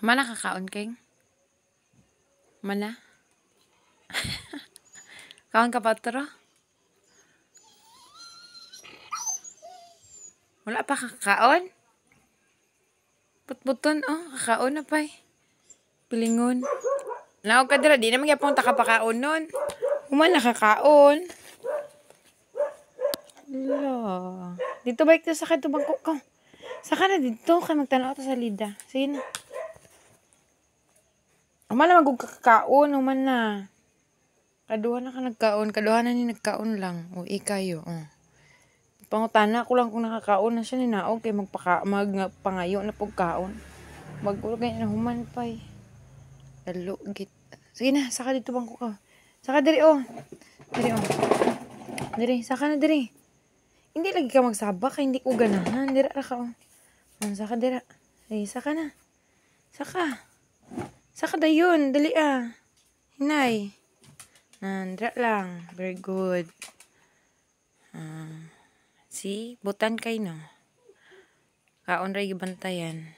Mana kakaon king? Mana? Kaon ka pa tro? Wala pa kakaon? Putputon oh, kakaon na pa pilingon. Naog ka dira, di naman yapon ta kapakaon nun. Human nakakaon. Hala. Dito balik to sa kanto bangko ko. Saka na dito kay magtanaw ta sa lida. Sige na. Human na magkakaon, human na. Kaduha na ka nagkaon, kaduha na ni nagkaon lang. O ikayo, oh. Pangutana ko lang kung nakakaon na siya ni naog kay magpangayo na pagkaon. Bago kay na human pa Lalo git. Sige na, saka dito bangko ka. Saka diri oh. Diri oh. Diri, saka na diri. Hindi lagi ka magsabak kay hindi ko ganahan. Dira ra ka oh. Saka dira. Ay, saka na. Saka. Saka dayon, dali ah. Hinay. Nandra lang. Very good. See? Butan kay no. Kaon ray gibantayan.